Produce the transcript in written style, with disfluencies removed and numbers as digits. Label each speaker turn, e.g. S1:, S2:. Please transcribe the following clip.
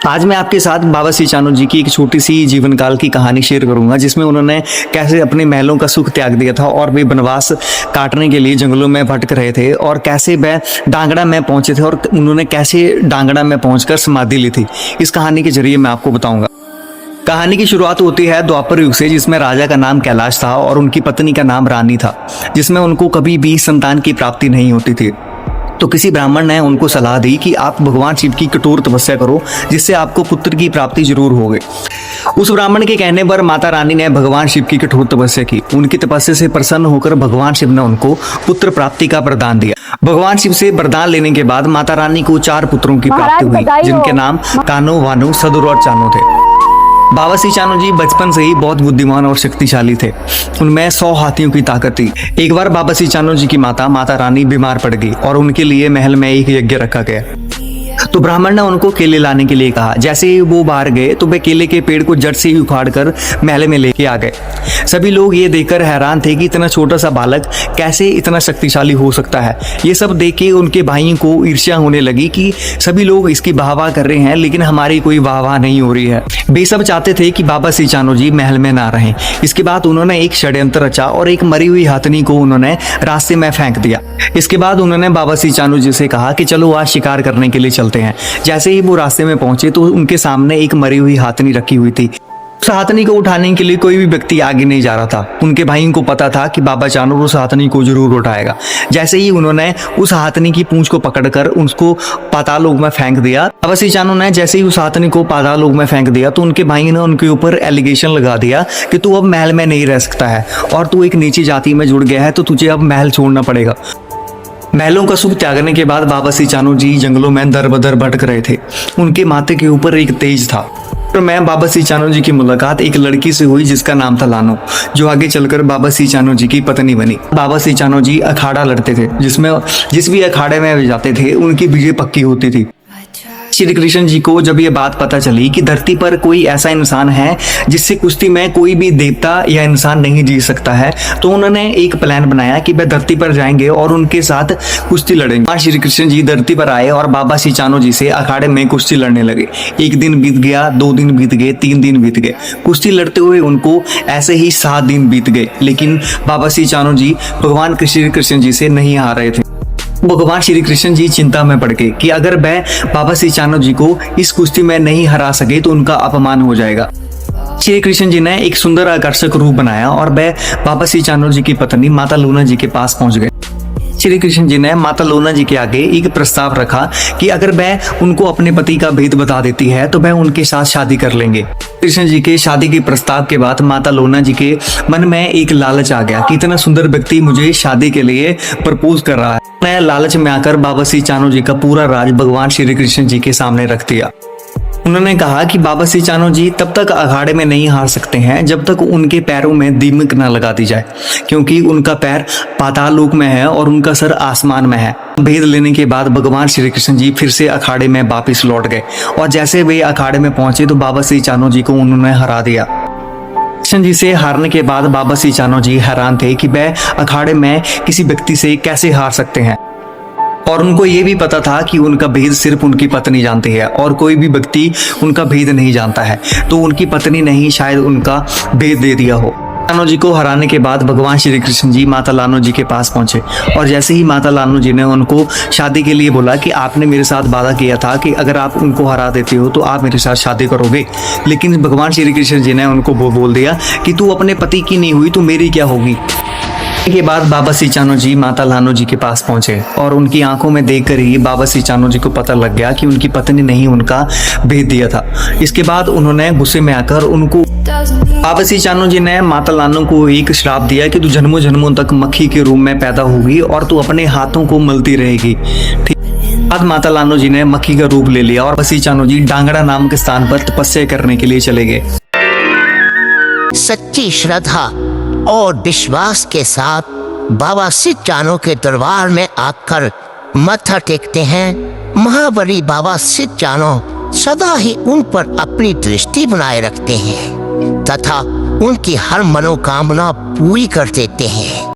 S1: आज मैं आपके साथ बाबा श्री चानू जी की एक छोटी सी जीवन काल की कहानी शेयर करूंगा, जिसमें उन्होंने कैसे अपने महलों का सुख त्याग दिया था और वे वनवास काटने के लिए जंगलों में भटक रहे थे और कैसे वह डांगड़ा में पहुंचे थे और उन्होंने कैसे डांगड़ा में पहुंचकर समाधि ली थी। इस कहानी के जरिए मैं आपको बताऊंगा। कहानी की शुरुआत होती है द्वापर युग से, जिसमें राजा का नाम कैलाश था और उनकी पत्नी का नाम रानी था, जिसमें उनको कभी भी संतान की प्राप्ति नहीं होती थी। तो किसी ब्राह्मण ने उनको सलाह दी कि आप भगवान शिव की कठोर तपस्या करो, जिससे आपको पुत्र की प्राप्ति जरूर होगी। उस ब्राह्मण के कहने पर माता रानी ने भगवान शिव की कठोर तपस्या की। उनकी तपस्या से प्रसन्न होकर भगवान शिव ने उनको पुत्र प्राप्ति का वरदान दिया। भगवान शिव से वरदान लेने के बाद माता रानी को 4 पुत्रों की प्राप्ति हुई, जिनके नाम कान्हो, भानु, सदुर और चानो थे। बाबा श्री चानू जी बचपन से ही बहुत बुद्धिमान और शक्तिशाली थे। उनमें 100 हाथियों की ताकत थी। एक बार बाबा श्री चानू जी की माता रानी बीमार पड़ गई और उनके लिए महल में एक यज्ञ रखा गया। तो ब्राह्मण ने उनको केले लाने के लिए कहा। जैसे ही वो बाहर गए तो वे केले के पेड़ को जड़ से ही उखाड़ कर महल में लेके आ गए। सभी लोग ये देखकर हैरान थे कि इतना छोटा सा बालक कैसे इतना शक्तिशाली हो सकता है। ये सब देख के उनके भाइयों को ईर्ष्या होने लगी कि सभी लोग इसकी वाह-वाह कर रहे हैं, लेकिन हमारी कोई वाह-वाह नहीं हो रही है। वे सब चाहते थे कि बाबा श्री चानू जी महल में ना रहें। इसके बाद उन्होंने एक षड्यंत्र रचा और एक मरी हुई हाथनी को उन्होंने रास्ते में फेंक दिया। इसके बाद उन्होंने बाबा श्री चानू जी से कहा कि चलो आज शिकार करने के लिए चलते हैं। जैसे ही वो रास्ते में पहुंचे तो उनके सामने एक मरी हुई हाथनी रखी हुई थी। उस हाथनी को उठाने के लिए कोई भी व्यक्ति आगे नहीं जा रहा था। उनके भाइयों को पता था कि बाबा चानू उस हाथनी को जरूर उठाएगा। जैसे ही उन्होंने उस हाथनी की पूंछ को पकड़कर उसको पाताल लोक में फेंक दिया। बाबा श्री चानू ने जैसे ही उस हाथनी को पाताल लोक में फेंक दिया तो उनके भाई ने उनके ऊपर एलिगेशन लगा दिया कि तू अब महल में नहीं रह सकता है और तू एक नीची जाति में जुड़ गया है, तो तुझे अब महल छोड़ना पड़ेगा। महलों का सुख त्यागने के बाद बाबा श्री चानू जी जंगलों में दर बदर भटक रहे थे। उनके माथे के ऊपर एक तेज था। तो मैं बाबा श्री चानू जी की मुलाकात एक लड़की से हुई जिसका नाम था लानो, जो आगे चलकर बाबा श्री चानू जी की पत्नी बनी। बाबा श्री चानू जी अखाड़ा लड़ते थे, जिस भी अखाड़े में जाते थे उनकी विजय पक्की होती थी। श्री कृष्ण जी को जब ये बात पता चली कि धरती पर कोई ऐसा इंसान है जिससे कुश्ती में कोई भी देवता या इंसान नहीं जीत सकता है, तो उन्होंने एक प्लान बनाया कि वे धरती पर जाएंगे और उनके साथ कुश्ती लड़ेंगे। श्री कृष्ण जी धरती पर आए और बाबा श्री चानू जी से अखाड़े में कुश्ती लड़ने लगे। 1 दिन बीत गया, 2 दिन बीत गए, 3 दिन बीत गए। कुश्ती लड़ते हुए उनको ऐसे ही 7 दिन बीत गए, लेकिन बाबा श्री चानू जी भगवान श्री कृष्ण जी से नहीं हार रहे थे। भगवान श्री कृष्ण जी चिंता में पड़ गए कि अगर वह बाबा श्री चानू जी को इस कुश्ती में नहीं हरा सके तो उनका अपमान हो जाएगा। श्री कृष्ण जी ने एक सुंदर आकर्षक रूप बनाया और वह बाबा श्री चानू जी की पत्नी माता लूना जी के पास पहुंच गए। श्री कृष्ण जी ने माता लूना जी के आगे एक प्रस्ताव रखा कि अगर वह उनको अपने पति का भेद बता देती है तो वह उनके साथ शादी कर लेंगे। कृष्ण जी के शादी के प्रस्ताव के बाद माता लूना जी के मन में एक लालच आ गया कि इतना सुंदर व्यक्ति मुझे शादी के लिए प्रपोज कर रहा है। मैं लालच में आकर बाबा श्री चानू जी का पूरा राज भगवान श्री कृष्ण जी के सामने रख दिया। उन्होंने कहा कि बाबा श्री चानू जी तब तक अखाड़े में नहीं हार सकते हैं जब तक उनके पैरों में दीमक न लगा दी जाए, क्योंकि उनका पैर पाताल लोक में है और उनका सर आसमान में है। भेद लेने के बाद भगवान श्री कृष्ण जी फिर से अखाड़े में वापिस लौट गए और जैसे वे अखाड़े में पहुंचे तो बाबा श्री चानू जी को उन्होंने हरा दिया। कृष्ण जी से हारने के बाद बाबा श्री चानू जी हैरान थे कि वह अखाड़े में किसी व्यक्ति से कैसे हार सकते हैं, और उनको ये भी पता था कि उनका भेद सिर्फ उनकी पत्नी जानती है और कोई भी व्यक्ति उनका भेद नहीं जानता है। तो उनकी पत्नी ने ही शायद उनका भेद दे दिया हो। लानो जी को हराने के बाद भगवान श्री कृष्ण जी माता लानो जी के पास पहुंचे और जैसे ही माता लानो जी ने उनको शादी के लिए बोला कि आपने मेरे साथ वादा किया था कि अगर आप उनको हरा देते हो तो आप मेरे साथ शादी करोगे, लेकिन भगवान श्री कृष्ण जी ने उनको बोल दिया कि तू अपने पति की नहीं हुई तो मेरी क्या होगी। के बाद बाबा श्री चानू जी माता लानो जी के पास पहुंचे और उनकी आंखों में देखकर ही बाबा श्री चानू जी को पता लग गया कि उनकी पत्नी ने ही उनका भेद दिया था। इसके बाद उन्होंने गुस्से में आकर उनको बाबा श्री चानू जी ने माता लानो को एक श्राप दिया कि तू जन्मों जन्मों तक मक्खी के रूप में पैदा होगी और तू अपने हाथों को मलती रहेगी। बाद माता लानो जी ने मक्खी का रूप ले लिया और बाबा श्री चानू जी डांगड़ा नाम के स्थान पर तपस्या करने के लिए चले गए।
S2: सच्ची श्रद्धा और विश्वास के साथ बाबा श्री चानू के दरबार में आकर माथा टेकते हैं। महाबली बाबा श्री चानू सदा ही उन पर अपनी दृष्टि बनाए रखते हैं तथा उनकी हर मनोकामना पूरी कर देते हैं।